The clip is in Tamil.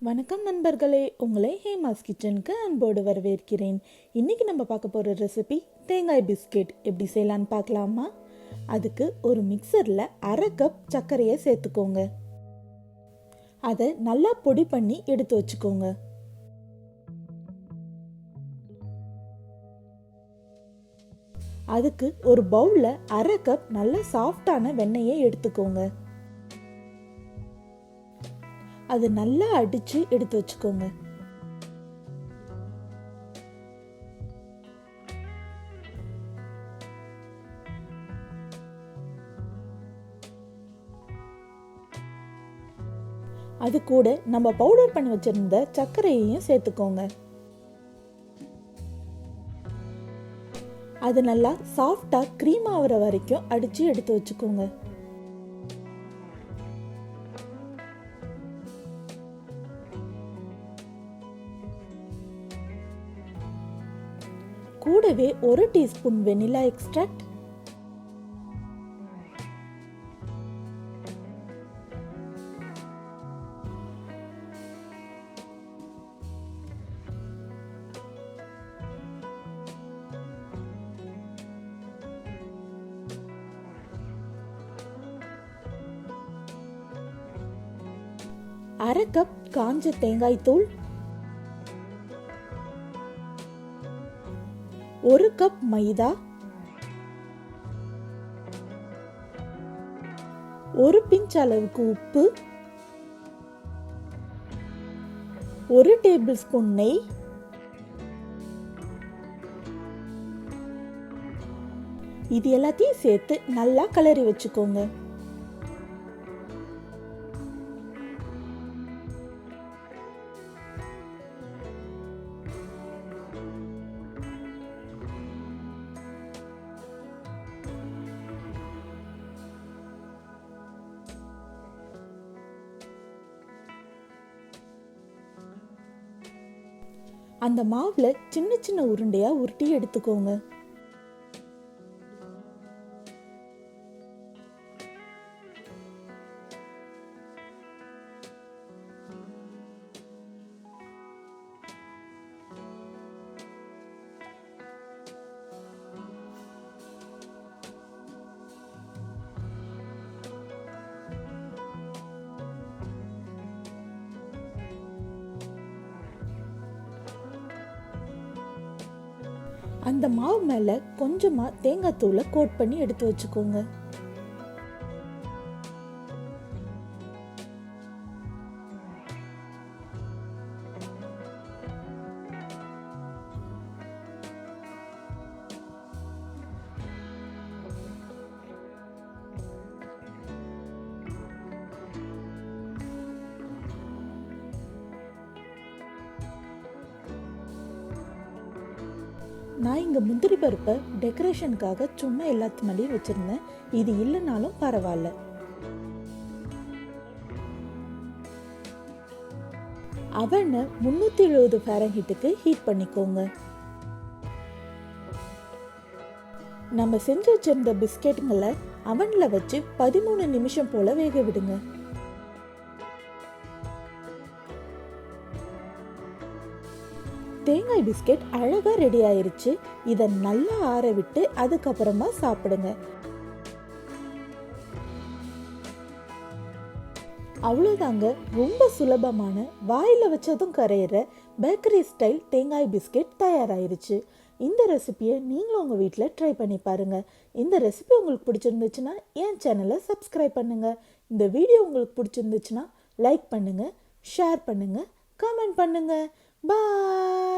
வணக்கம் நண்பர்களே, உங்களை ஹேமாஸ் கிச்சனுக்கு அன்போடு வரவேற்கிறேன். இன்றைக்கி நம்ம பார்க்க போகிற ரெசிபி தேங்காய் பிஸ்கெட் எப்படி செய்யலான்னு பார்க்கலாமா? அதுக்கு ஒரு மிக்சரில் 1/2 கப் சர்க்கரையை சேர்த்துக்கோங்க. அதை நல்லா பொடி பண்ணி எடுத்து வச்சுக்கோங்க. அதுக்கு ஒரு பவுலில் 1/2 கப் நல்ல சாஃப்டான வெண்ணெயை எடுத்துக்கோங்க. அது நல்லா அடிச்சு எடுத்து வச்சுக்கோங்க. அது கூட நம்ம பவுடர் பண்ணி வச்சிருந்த சர்க்கரையையும் சேர்த்துக்கோங்க. அது நல்லா சாஃப்டா க்ரீம் ஆகுற வரைக்கும் அடிச்சு எடுத்து வச்சுக்கோங்க. கூடவே 1 டீஸ்பூன் வெனிலா எக்ஸ்ட்ராக்ட், அரை கப் காஞ்ச தேங்காய் தூள், 1 கப் மைதா, 1 பிஞ்ச் அளவுக்கு உப்பு, 1 டேபிள் ஸ்பூன் நெய், இது எல்லாத்தையும் சேர்த்து நல்லா கிளறி வச்சுக்கோங்க. அந்த மாவுல சின்ன சின்ன உருண்டையா உருட்டி எடுத்துக்கோங்க. அந்த மாவு மேல கொஞ்சமா தேங்காய் தூளை கோட் பண்ணி எடுத்து வச்சுக்கோங்க. நான் இங்கே முந்திரி பருப்பை டெக்கரேஷனுக்காக சும்மா எல்லாத்து மேலேயும் வச்சுருந்தேன். இது இல்லைனாலும் பரவாயில்ல. அவனை 370 ஃபாரன்ஹீட்டுக்கு ஹீட் பண்ணிக்கோங்க. நம்ம செஞ்சு வச்சிருந்த பிஸ்கெட்டுங்களை அவனில் வச்சு 13 நிமிஷம் போல வேக விடுங்க. தேங்காய் பிஸ்கெட் அழகா ரெடி ஆயிருச்சு. இதை நல்லா ஆற விட்டு அதுக்கப்புறமா சாப்பிடுங்க. அவ்வளோதாங்க, ரொம்ப சுலபமான வாயில வச்சதும் கரையிற பேக்கரி ஸ்டைல் தேங்காய் பிஸ்கெட் தயாராயிருச்சு. இந்த ரெசிபியை நீங்களும் உங்கள் வீட்டில் ட்ரை பண்ணி பாருங்க. இந்த ரெசிபி உங்களுக்கு பிடிச்சிருந்துச்சுன்னா என் சேனலை சப்ஸ்கிரைப் பண்ணுங்க. இந்த வீடியோ உங்களுக்கு பிடிச்சிருந்துச்சுன்னா லைக் பண்ணுங்க, ஷேர் பண்ணுங்க, கமெண்ட் பண்ணுங்க. பாய்.